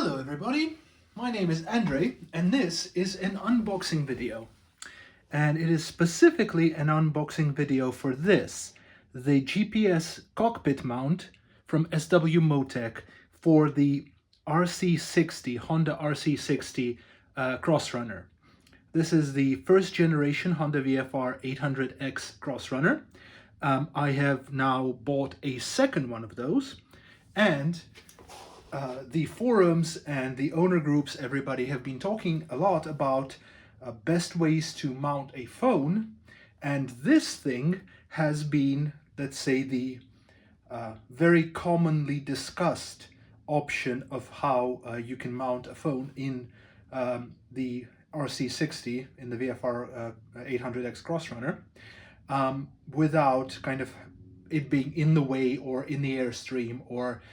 Hello everybody, my name is Andre and this is an unboxing video. And it is specifically an unboxing video for this, the GPS cockpit mount from SW-Motech for the RC60, Honda RC60 Crossrunner. This is the first generation Honda VFR800X Crossrunner. I have now bought a second one of those, and the forums and the owner groups, everybody have been talking a lot about best ways to mount a phone, and this thing has been, let's say, the very commonly discussed option of how you can mount a phone in the RC60, in the VFR800X Crossrunner, without kind of it being in the way or in the airstream or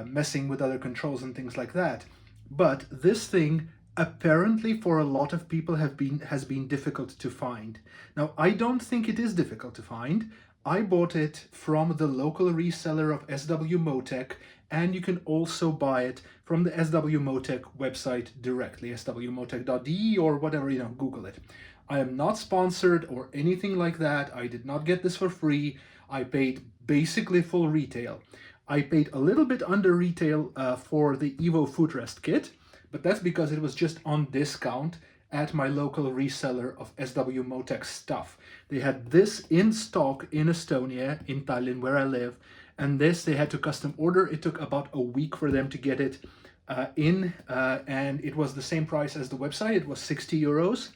messing with other controls and things like that. But this thing apparently for a lot of people has been difficult to find. Now, I don't think it is difficult to find. I bought it from the local reseller of SW-Motech, and you can also buy it from the SW-Motech website directly, swmotech.de or whatever, Google it. I am not sponsored or anything like that. I did not get this for free. I paid basically full retail. I paid a little bit under retail for the Evo footrest kit, but that's because it was just on discount at my local reseller of SW-Motech stuff. They had this in stock in Estonia, in Tallinn, where I live, and this they had to custom order. It took about a week for them to get it in, and it was the same price as the website. It was 60 euros.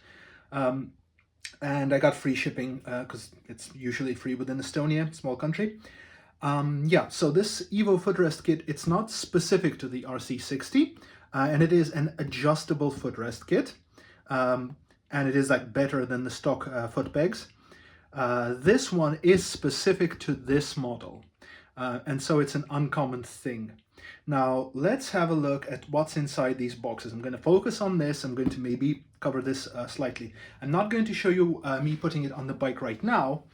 And I got free shipping because it's usually free within Estonia, small country. Yeah, so this Evo footrest kit, it's not specific to the RC60, and it is an adjustable footrest kit, and it is like better than the stock foot pegs. This one is specific to this model, and so it's an uncommon thing. Now, let's have a look at what's inside these boxes. I'm going to focus on this. I'm going to maybe cover this slightly. I'm not going to show you me putting it on the bike right now,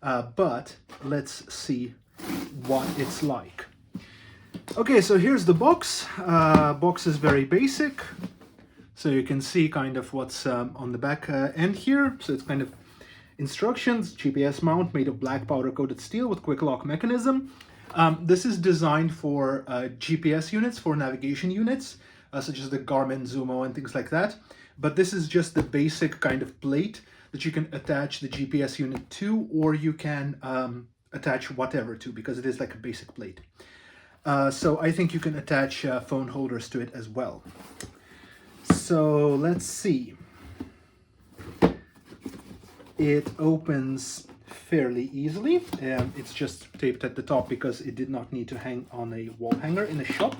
but let's see what it's like. Okay, so here's the box. Box is very basic, so you can see kind of what's on the back end here. So it's kind of instructions, GPS mount made of black powder coated steel with quick lock mechanism. This is designed for GPS units, for navigation units, such as the Garmin Zumo and things like that. But this is just the basic kind of plate that you can attach the GPS unit to, or you can attach whatever to, because it is like a basic plate. So I think you can attach phone holders to it as well. So let's see. It opens fairly easily. It's just taped at the top because it did not need to hang on a wall hanger in a shop.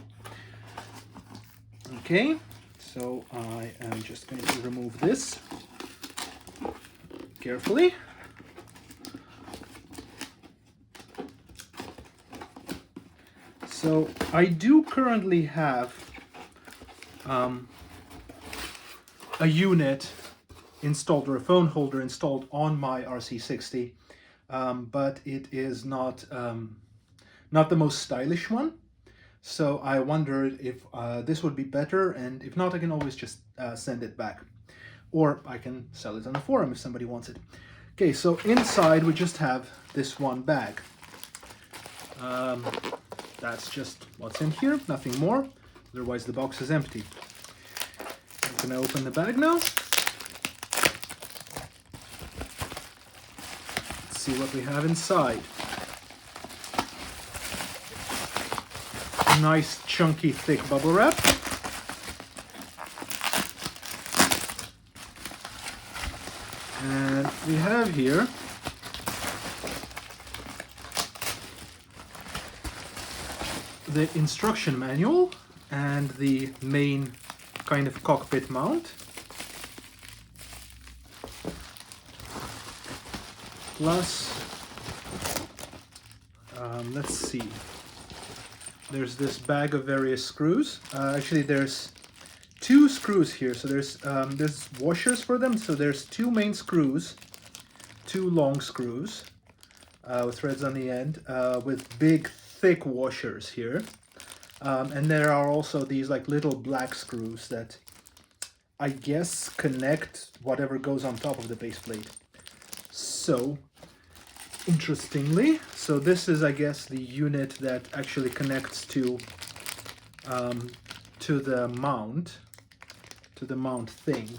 Okay, so I am just going to remove this carefully. So I do currently have a unit installed, or a phone holder installed on my RC60, but it is not the most stylish one. So I wondered if this would be better, and if not, I can always just send it back, or I can sell it on the forum if somebody wants it. Okay, so inside we just have this one bag. That's just what's in here, nothing more. Otherwise the box is empty. I'm gonna open the bag now. Let's see what we have inside. Nice chunky thick bubble wrap. And we have here the instruction manual and the main kind of cockpit mount. Plus, let's see, there's this bag of various screws. Actually, there's two screws here. So there's washers for them. So there's two main screws, two long screws with threads on the end, with big thick washers here. And there are also these like little black screws that I guess connect whatever goes on top of the base plate. So interestingly, so this is, I guess, the unit that actually connects to the mount thing.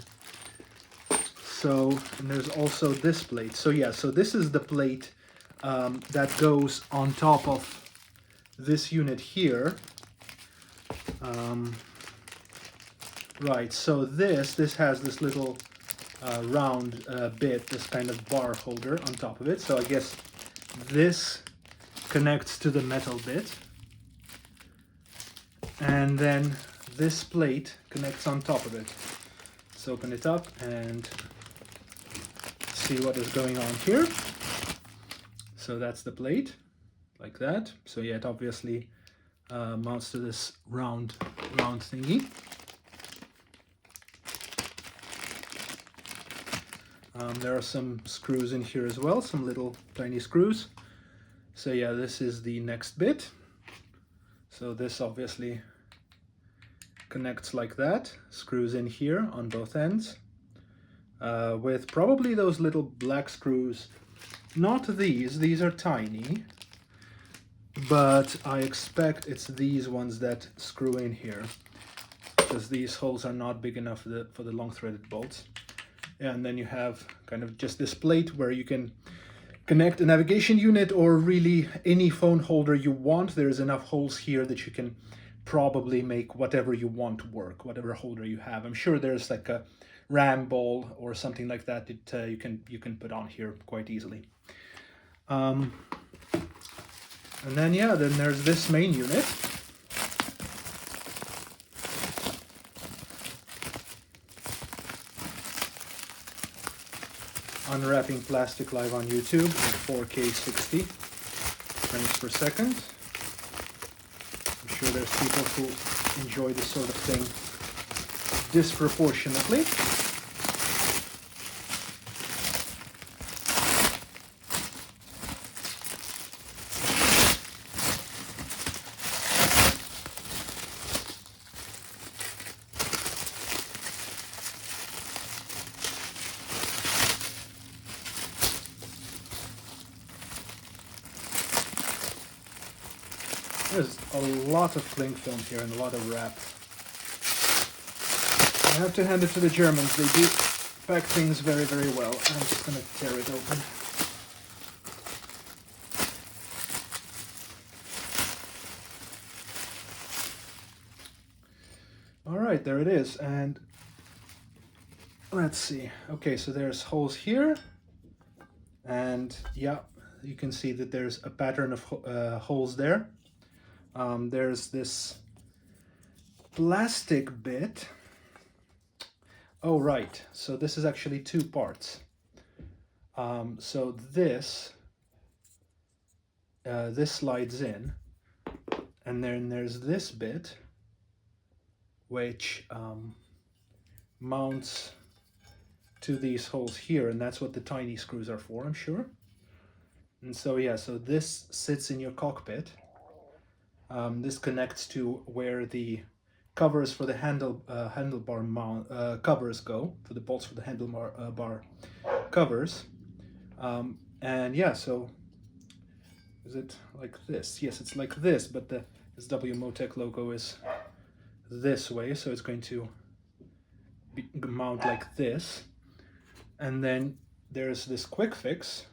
So, and there's also this plate. So yeah, so this is the plate that goes on top of this unit here. Right, so this has this little round bit, this kind of bar holder on top of it. So I guess this connects to the metal bit. And then this plate connects on top of it. Let's open it up and see what is going on here. So that's the plate, like that. So yeah, it obviously mounts to this round thingy. There are some screws in here as well, some little tiny screws. So yeah, this is the next bit. So this obviously connects like that, screws in here on both ends, with probably those little black screws. Not these are tiny, but I expect it's these ones that screw in here, because these holes are not big enough for the long threaded bolts. And then you have kind of just this plate where you can connect a navigation unit or really any phone holder you want. There's enough holes here that you can probably make whatever you want work, whatever holder you have. I'm sure there's like a RAM ball or something like that that you can put on here quite easily. And then yeah, then there's this main unit. Unwrapping plastic live on YouTube at 4K 60 frames per second. I'm sure there's people who enjoy this sort of thing disproportionately. There's a lot of cling film here and a lot of wrap. I have to hand it to the Germans. They do pack things very, very well. I'm just going to tear it open. All right, there it is. And let's see. Okay, so there's holes here. And yeah, you can see that there's a pattern of holes there. There's this plastic bit. Oh, right. So this is actually two parts. So this slides in, and then there's this bit which mounts to these holes here, and that's what the tiny screws are for, I'm sure. And so yeah, so this sits in your cockpit. This connects to where the covers for the handlebar mount covers go, for the bolts for the handlebar bar covers. And yeah, so is it like this? Yes, it's like this, but the SW-Motech logo is this way, so it's going to mount like this. And then there's this quick fix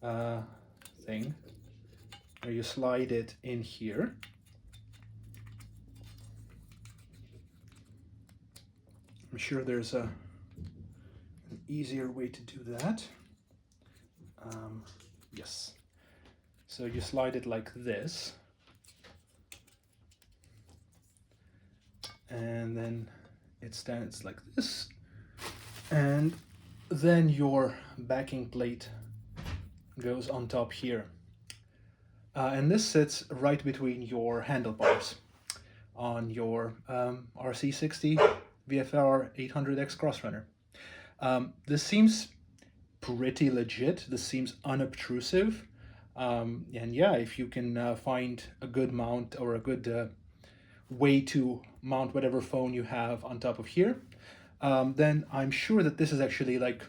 thing where you slide it in here. I'm sure there's an easier way to do that. Yes. So you slide it like this. And then it stands like this. And then your backing plate goes on top here. And this sits right between your handlebars on your RC60 VFR800X Crossrunner. This seems pretty legit. This seems unobtrusive. And yeah, if you can find a good mount or a good way to mount whatever phone you have on top of here, then I'm sure that this is actually like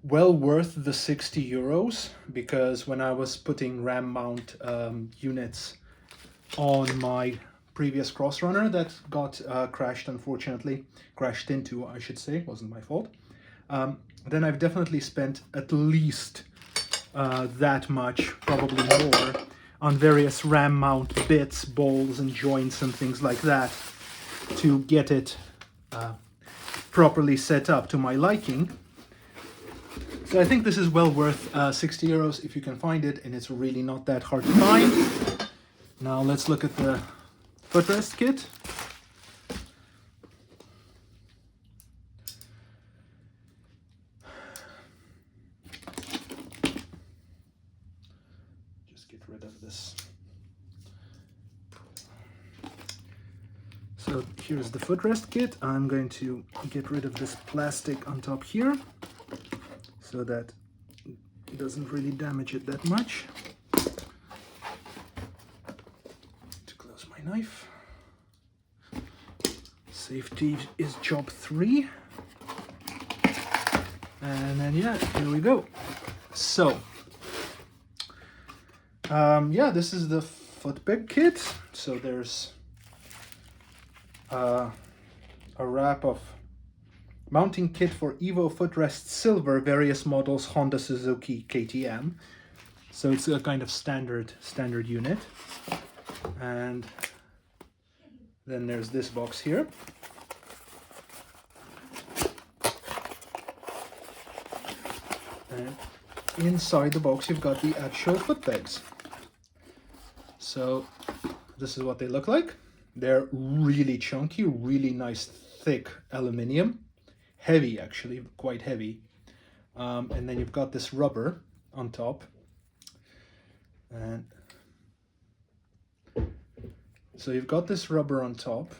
well worth the 60 euros, because when I was putting RAM mount units on my previous Crossrunner that got crashed, unfortunately, crashed into, I should say, wasn't my fault, then I've definitely spent at least that much, probably more, on various RAM mount bits, balls and joints and things like that to get it properly set up to my liking. So I think this is well worth 60 euros if you can find it, and it's really not that hard to find. Now let's look at the footrest kit. Just get rid of this. So here's the footrest kit. I'm going to get rid of this plastic on top here, so that it doesn't really damage it that much. To close my knife. Safety is job 3. And then yeah, here we go. So, yeah, this is the footpeg kit. So there's a wrap of mounting kit for Evo footrest silver, various models, Honda, Suzuki, KTM. So it's a kind of standard unit. And then there's this box here. And inside the box you've got the actual footpegs. So this is what they look like. They're really chunky, really nice thick aluminium. Heavy, actually, quite heavy. And then you've got this rubber on top. And so you've got this rubber on top.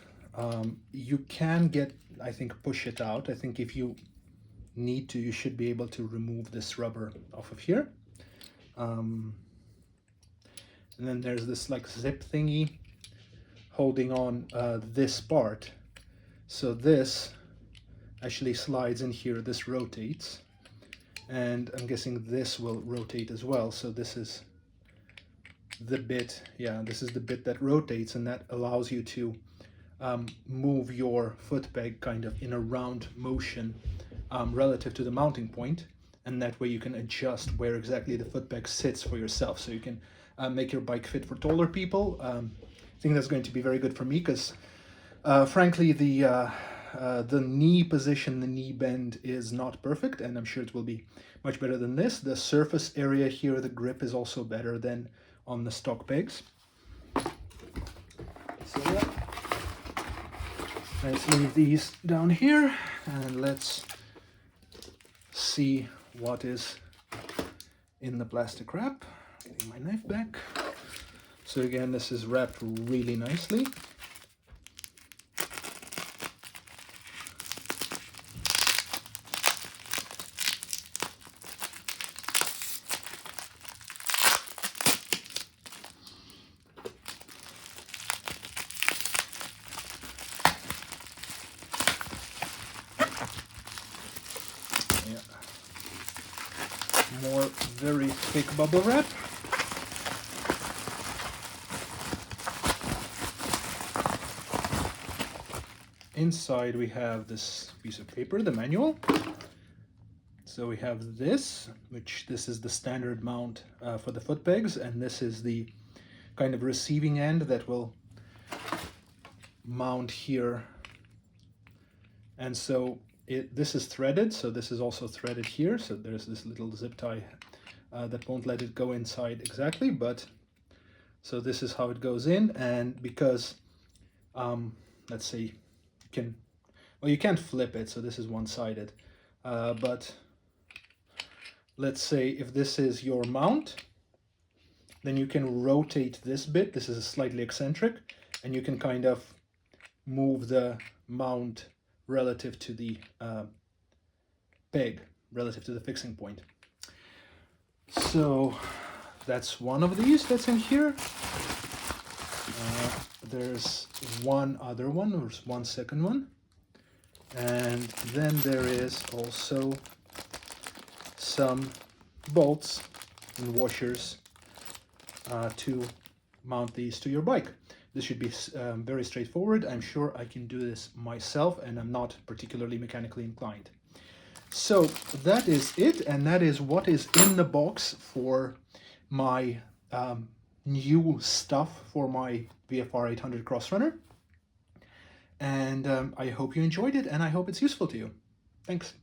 You can get, I think, push it out. I think if you need to, you should be able to remove this rubber off of here. And then there's this like zip thingy holding on this part. So this actually slides in here, this rotates, and I'm guessing this will rotate as well. So this is the bit, yeah, this is the bit that rotates, and that allows you to move your footpeg kind of in a round motion relative to the mounting point, and that way you can adjust where exactly the footpeg sits for yourself, so you can make your bike fit for taller people. I think that's going to be very good for me, because frankly the knee position, the knee bend is not perfect, and I'm sure it will be much better than this. The surface area here, the grip is also better than on the stock pegs. So yeah, let's leave these down here and let's see what is in the plastic wrap. Getting my knife back. So again, this is wrapped really nicely. More very thick bubble wrap. Inside we have this piece of paper, the manual. So we have this, this is the standard mount for the footpegs, and this is the kind of receiving end that will mount here. And so this is threaded, so this is also threaded here. So there's this little zip tie that won't let it go inside exactly, but so this is how it goes in. And because let's say you can't flip it, so this is one-sided, but let's say if this is your mount, then you can rotate this bit. This is slightly eccentric, and you can kind of move the mount relative to the peg, relative to the fixing point. So that's one of these that's in here. There's one other one, there's one second one. And then there is also some bolts and washers to mount these to your bike. This should be very straightforward. I'm sure I can do this myself, and I'm not particularly mechanically inclined. So that is it, and that is what is in the box for my new stuff for my VFR800 Crossrunner. And I hope you enjoyed it, and I hope it's useful to you. Thanks.